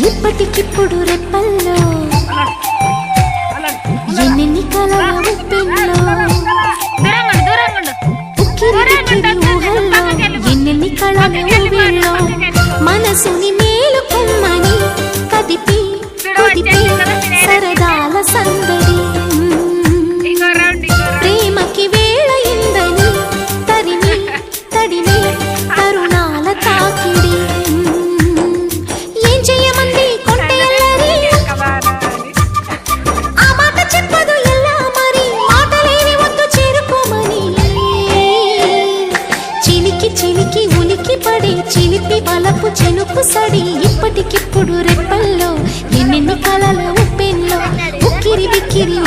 ఇప్పటికిప్పుడు రెప్పల్లో ఎన్నెన్ని కలల ఉప్పెల్లో ఉక్కిరి ఊహల్లో ఎన్నెన్ని కళల ఊవిల్లో మనసుని మేలుకొమ్మని కదిపి కుదిపి సరదాల సందడి ప్రేమకి వేళ ఇందని తరిమి తడిమి తరుణాల తాకిడి ఏం చెయ్యమంది కొంటెల్లరి ఆ మాట చెప్పదు ఎలా మరి మాటలేని వద్దు చేరుకోమని చిలికి చిలికి ఉలికి పడి చిలిపి బలపు చెనుకు సడి ఇప్పటికిప్పుడు రెప్పల్లో ఎన్నెన్ని కలల ఉప్పెల్లో ఉక్కిరి బిక్కిరి